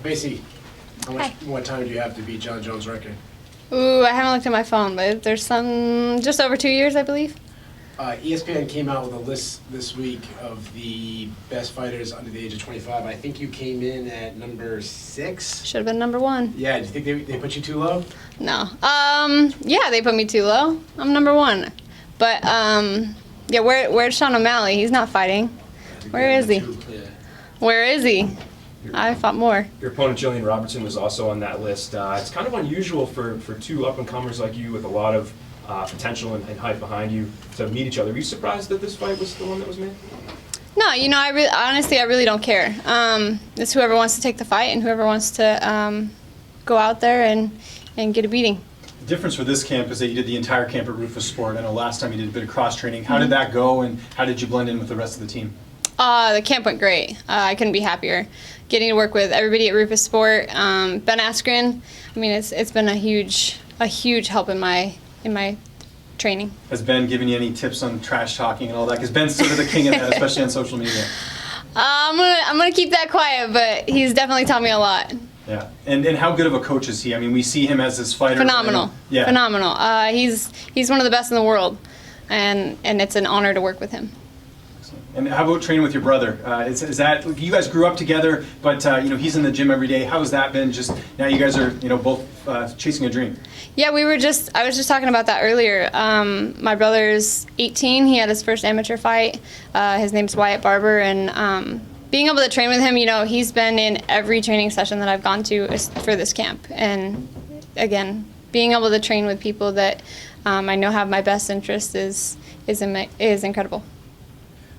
Maycee, what time do you have to beat Jon Jones' record? Ooh, I haven't looked at my phone, but there's just over 2 years, I believe. ESPN came out with a list this week of the best fighters under the age of 25. I think you came in at number 6. Should have been number 1. Yeah, do you think they put you too low? No. Yeah, they put me too low. I'm number 1. But, yeah, where's Sean O'Malley? He's not fighting. Where is he? Where is he? I fought more. Your opponent, Jillian Robertson, was also on that list. It's kind of unusual for two up-and-comers like you with a lot of potential and hype behind you to meet each other. Were you surprised that this fight was the one that was made? No, you know, honestly, I really don't care. It's whoever wants to take the fight and whoever wants to go out there and get a beating. The difference for this camp is that you did the entire camp at Rufus Sport. I know last time you did a bit of cross-training. How did that go, and how did you blend in with the rest of the team? The camp went great. I couldn't be happier. Getting to work with everybody at Rufus Sport, Ben Askren. I mean, it's been a huge help in my training. Has Ben given you any tips on trash talking and all that? Because Ben's sort of the king of that, especially on social media. I'm gonna keep that quiet, but he's definitely taught me a lot. Yeah, and how good of a coach is he? I mean, we see him as this fighter. Phenomenal. Yeah. Phenomenal. He's one of the best in the world, and it's an honor to work with him. And how about training with your brother? Is that, you guys grew up together, but you know, he's in the gym every day. How has that been? Just now, you guys are, you know, both chasing a dream. Yeah, I was just talking about that earlier. My brother's 18. He had his first amateur fight. His name's Maycee Barber, and being able to train with him, you know, he's been in every training session that I've gone to for this camp. And again, being able to train with people that I know have my best interest is incredible.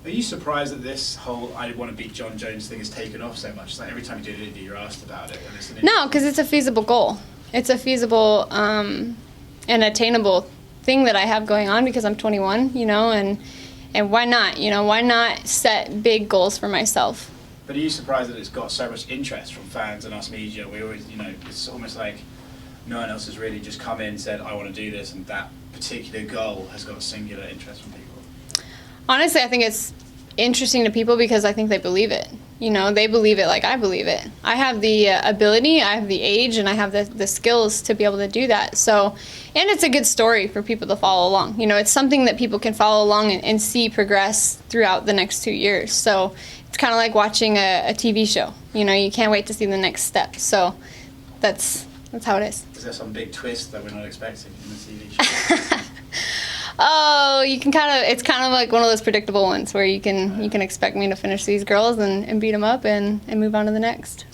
Are you surprised that this whole "I want to beat Jon Jones" thing has taken off so much? It's like every time you do an interview, you're asked about it. And No, because it's a feasible goal. It's a feasible and attainable thing that I have going on because I'm 21, you know, and why not? You know, why not set big goals for myself? But are you surprised that it's got so much interest from fans and us media? We always, you know, it's almost like no one else has really just come in and said, "I want to do this," and that particular goal has got a singular interest from people. Honestly, I think it's interesting to people because I think they believe it. You know, they believe it like I believe it. I have the ability, I have the age, and I have the skills to be able to do that. So, and it's a good story for people to follow along. You know, it's something that people can follow along and see progress throughout the next 2 years. So it's kind of like watching a TV show. You know, you can't wait to see the next step. So that's how it is. Is there some big twist that we're not expecting in the TV show? Oh, you can it's kind of like one of those predictable ones where you can expect me to finish these girls and beat them up and move on to the next.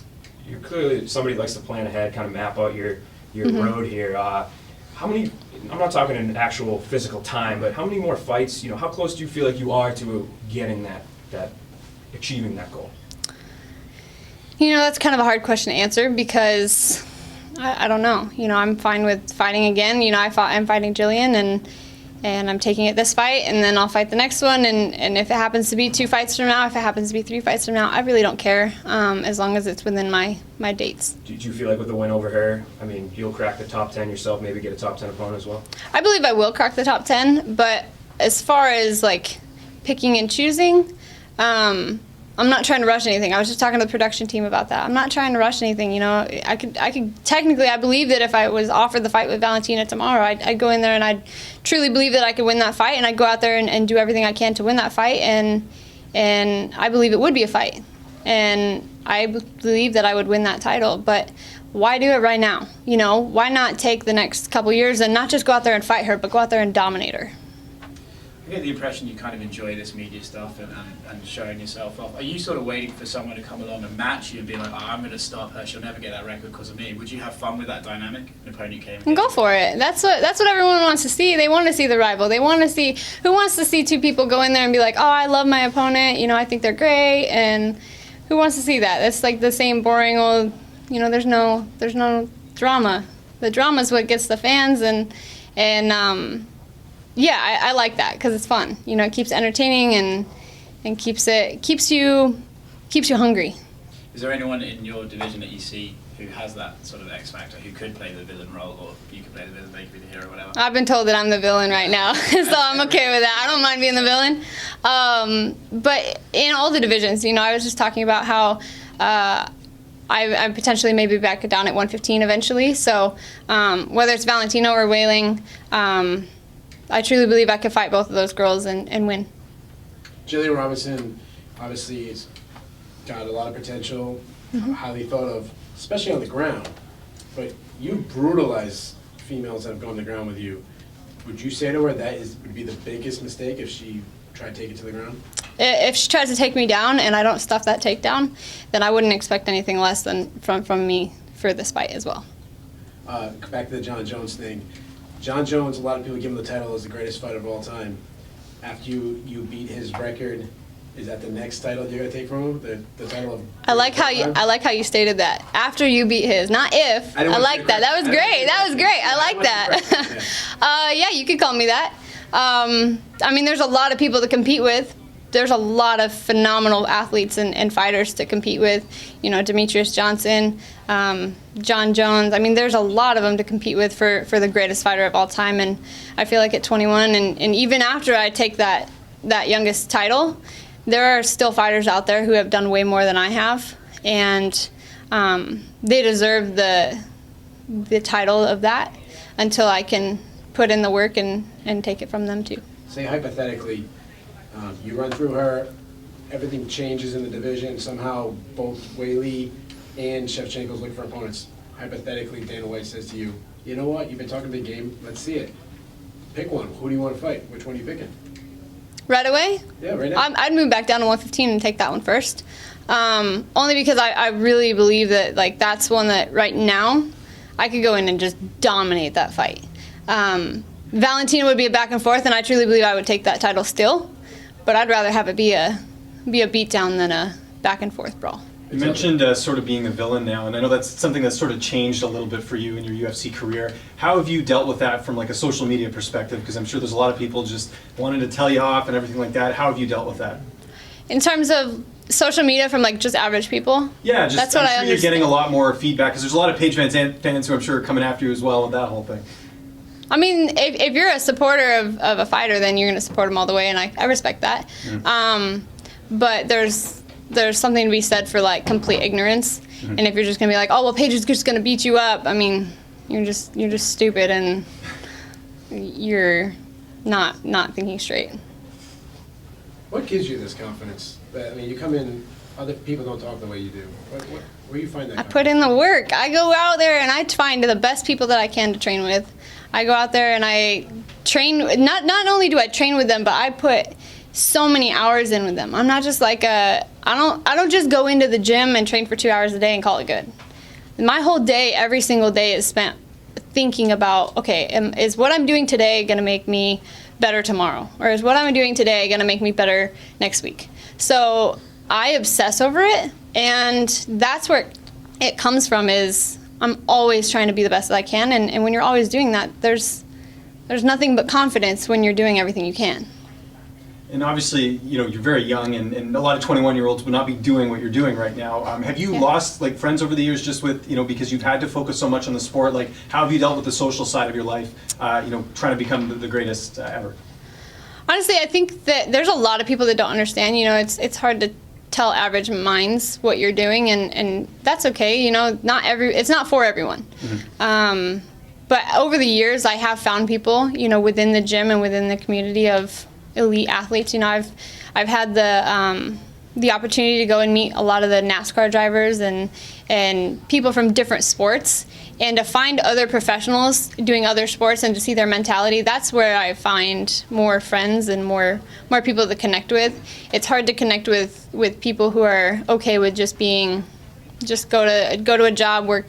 You're clearly somebody who likes to plan ahead, kind of map out your road here. How many, I'm not talking in actual physical time, but how many more fights, you know, how close do you feel like you are to getting achieving that goal? You know, that's kind of a hard question to answer because I don't know. You know, I'm fine with fighting again. You know, I'm fighting Jillian and I'm taking it this fight, and then I'll fight the next one, and if it happens to be 2 fights from now, if it happens to be 3 fights from now, I really don't care, as long as it's within my dates. Do you feel like with the win over her, I mean, you'll crack the top 10 yourself, maybe get a top 10 opponent as well? I believe I will crack the top 10, but as far as like picking and choosing, I'm not trying to rush anything. I was just talking to the production team about that. I'm not trying to rush anything. You know, I could technically, I believe that if I was offered the fight with Valentina tomorrow, I'd go in there and I'd truly believe that I could win that fight, and I'd go out there and do everything I can to win that fight, and I believe it would be a fight, and I believe that I would win that title. But why do it right now? You know, why not take the next couple years and not just go out there and fight her, but go out there and dominate her? I get the impression you kind of enjoy this media stuff and showing yourself off. Are you sort of waiting for someone to come along and match you and be like, oh, I'm going to stop her, she'll never get that record because of me? Would you have fun with that dynamic? An opponent came and go for it. That's what everyone wants to see. They want to see the rival. They want to see, who wants to see 2 people go in there and be like, oh, I love my opponent, you know, I think they're great, and who wants to see that? It's like the same boring old, you know, there's no drama. The drama is what gets the fans, and yeah, I like that because it's fun. You know, it keeps it entertaining and keeps you hungry. Is there anyone in your division that you see who has that sort of X factor, who could play the villain role, or you could play the villain, they could be the hero, whatever? I've been told that I'm the villain right now, so I'm okay with that. I don't mind being the villain. But in all the divisions, you know, I was just talking about how I potentially maybe back it down at 115 eventually. So whether it's Valentino or Whaling, I truly believe I could fight both of those girls and win. Jillian Robertson obviously has got a lot of potential, highly thought of, especially on the ground. But you brutalize females that have gone to the ground with you. Would you say to her that would be the biggest mistake if she tried to take it to the ground? If she tries to take me down and I don't stuff that takedown, then I wouldn't expect anything less than from me for this fight as well. Back to the Jon Jones thing. Jon Jones, a lot of people give him the title as the greatest fighter of all time. After you beat his record, is that the next title you're gonna take from him? The title of I like how you stated that. After you beat his, not if. I like that. That was great. That was great. I like that. Yeah, you could call me that. I mean, there's a lot of people to compete with. There's a lot of phenomenal athletes and fighters to compete with. You know, Demetrius Johnson, Jon Jones. I mean, there's a lot of them to compete with for the greatest fighter of all time. And I feel like at 21, and even after I take that youngest title, there are still fighters out there who have done way more than I have, and they deserve the title of that until I can put in the work and take it from them too. Say hypothetically, you run through her, everything changes in the division, somehow both Whaley and Shevchenko's looking for opponents. Hypothetically, Dana White says to you, you know what, you've been talking big game, let's see it. Pick one. Who do you want to fight? Which one are you picking? Right away? Yeah, right now. I'd move back down to 115 and take that one first. Only because I really believe that that's one that right now I could go in and just dominate that fight. Valentino would be a back and forth, and I truly believe I would take that title still. But I'd rather have it be a beatdown than a back and forth brawl. You mentioned sort of being a villain now, and I know that's something that's sort of changed a little bit for you in your UFC career. How have you dealt with that from like a social media perspective? Because I'm sure there's a lot of people just wanting to tell you off and everything like that. How have you dealt with that? In terms of social media from like just average people? Yeah, just that's what I'm sure I understand. You're getting a lot more feedback because there's a lot of Paige Van Zandt fans who I'm sure are coming after you as well with that whole thing. I mean, if you're a supporter of a fighter, then you're going to support him all the way, and I respect that. But there's something to be said for like complete ignorance, and if you're just going to be like, oh well, Paige is just going to beat you up, I mean, you're just stupid and you're not thinking straight. What gives you this confidence? I mean, you come in, other people don't talk the way you do. Where do you find that? I put in the work. I go out there and I find the best people that I can to train with. I go out there and I train. Not only do I train with them, but I put so many hours in with them. I'm not just like I don't just go into the gym and train for 2 hours a day and call it good. My whole day, every single day, is spent thinking about, okay, is what I'm doing today going to make me better tomorrow, or is what I'm doing today going to make me better next week? So I obsess over it, and that's where it comes from. Is I'm always trying to be the best that I can, and when you're always doing that, there's nothing but confidence when you're doing everything you can. And obviously, you know, you're very young, and a lot of 21-year-olds would not be doing what you're doing right now. Have you lost like friends over the years just with, you know, because you've had to focus so much on the sport? Like, how have you dealt with the social side of your life, you know, trying to become the greatest ever? Honestly, I think that there's a lot of people that don't understand. You know, it's hard to tell average minds what you're doing, and that's okay. You know, it's not for everyone. But over the years, I have found people, you know, within the gym and within the community of elite athletes. You know, I've had the opportunity to go and meet a lot of the NASCAR drivers and people from different sports, and to find other professionals doing other sports and to see their mentality. That's where I find more friends and more people to connect with. It's hard to connect with people who are okay with just go to a job, work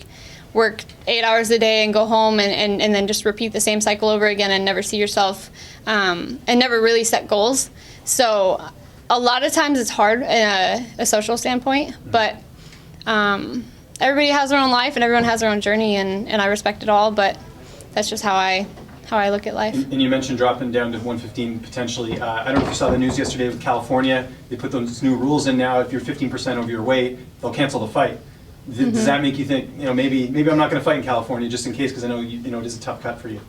8 hours a day and go home and then just repeat the same cycle over again and never see yourself and never really set goals. So a lot of times it's hard in a social standpoint, but everybody has their own life and everyone has their own journey, and I respect it all, but that's just how I look at life. And you mentioned dropping down to 115 potentially. I don't know if you saw the news yesterday with California. They put those new rules in now. If you're 15% over your weight, they'll cancel the fight. Does that make you think, you know, maybe I'm not going to fight in California just in case, because I know you know it is a tough cut for you?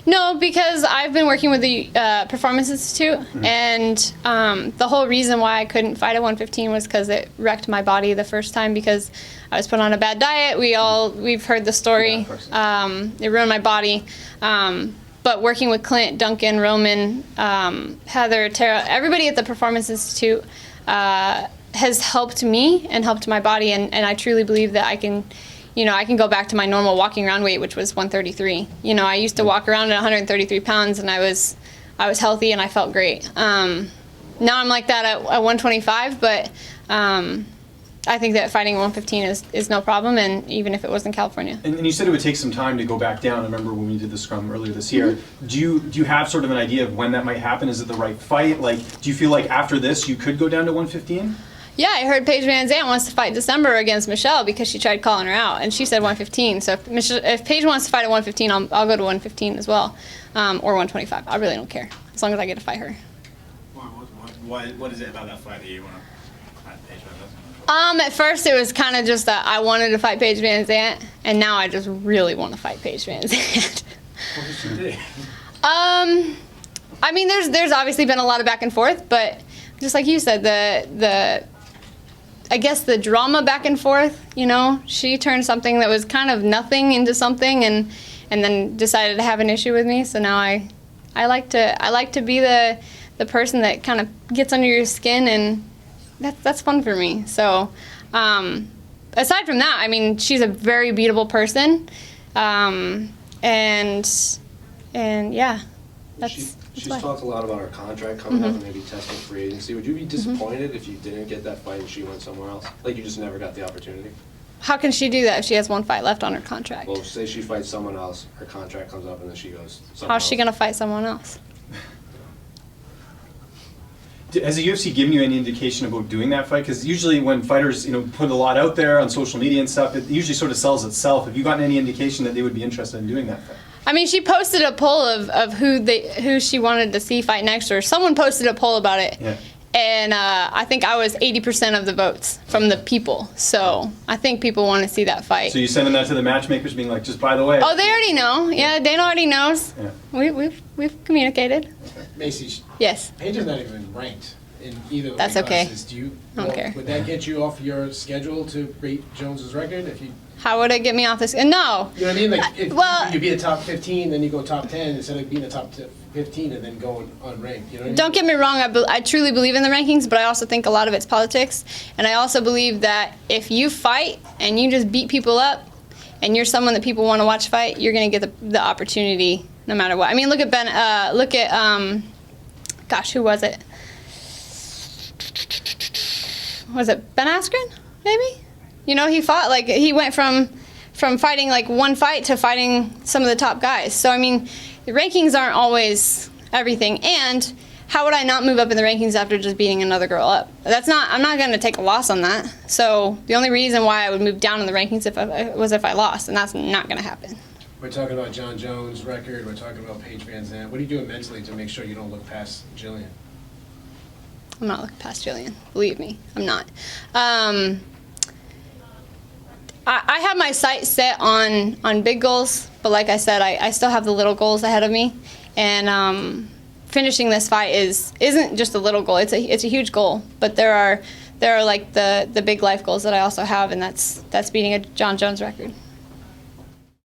No, because I've been working with the Performance Institute, and the whole reason why I couldn't fight at 115 was because it wrecked my body the first time because I was put on a bad diet. We've heard the story. It ruined my body. But working with Clint, Duncan, Roman, Heather, Tara, everybody at the Performance Institute has helped me and helped my body, and I truly believe that I can go back to my normal walking around weight, which was 133. I used to walk around at 133 pounds, and I was healthy and I felt great. Now I'm like that at 125, but I think that fighting at 115 is no problem, and even if it was in California. And you said it would take some time to go back down. I remember when we did the scrum earlier this year. Do you have sort of an idea of when that might happen? Is it the right fight? Like, do you feel like after this you could go down to 115? Yeah, I heard Paige Van Zandt wants to fight December against Michelle because she tried calling her out, and she said 115. So if Paige wants to fight at 115, I'll go to 115 as well, or 125. I really don't care, as long as I get to fight her. What is it about that fight that you want to fight Paige Van Zandt? At first it was kind of just that I wanted to fight Paige Van Zandt, and now I just really want to fight Paige Van Zandt. What did she do? I mean, there's obviously been a lot of back and forth, but just like you said, I guess the drama back and forth, she turned something that was kind of nothing into something, and then decided to have an issue with me. So now I like to be the person that kind of gets under your skin, and that's fun for me. So aside from that, I mean, she's a very beatable person, and yeah, that's She's why. talked a lot about her contract coming up and maybe testing free agency. Would you be disappointed if you didn't get that fight and she went somewhere else? Like you just never got the opportunity? How can she do that if she has one fight left on her contract? Well, say she fights someone else, her contract comes up and then she goes somewhere How's she else. gonna fight someone else? Has the UFC given you any indication about doing that fight? Because usually when fighters, put a lot out there on social media and stuff, it usually sort of sells itself. Have you gotten any indication that they would be interested in doing that fight? I mean, she posted a poll of who she wanted to see fight next, or someone posted a poll about it. Yeah. And I think I was 80% of the votes from the people. So I think people want to see that fight. So you sending that to the matchmakers, being like, just by the way. Oh, they already know. Yeah, Dana already knows. Yeah. We've communicated. Maycee, Yes. Paige is not even ranked in either of the That's weight okay. classes. I don't care. Would that get you off your schedule to beat Jones's record if you? How would it get me off this? No. You know what I mean? Like, if Well- you be a top 15, then you go top 10 instead of being a top 15 and then going unranked. You know what I mean? Don't get me wrong, I truly believe in the rankings, but I also think a lot of it's politics. And I also believe that if you fight and you just beat people up and you're someone that people want to watch fight, you're going to get the opportunity no matter what. I mean, look at gosh, who was it? Was it Ben Askren, maybe? He fought, he went from fighting one fight to fighting some of the top guys. So, I mean, the rankings aren't always everything. And how would I not move up in the rankings after just beating another girl up? I'm not going to take a loss on that. So the only reason why I would move down in the rankings was if I lost, and that's not going to happen. We're talking about Jon Jones' record. We're talking about Paige Van Zandt. What are you doing mentally to make sure you don't look past Jillian? I'm not looking past Jillian. Believe me, I'm not. I have my sights set on big goals, but like I said, I still have the little goals ahead of me, and finishing this fight isn't just a little goal. It's a huge goal, but there are like the big life goals that I also have, and that's beating a Jon Jones record.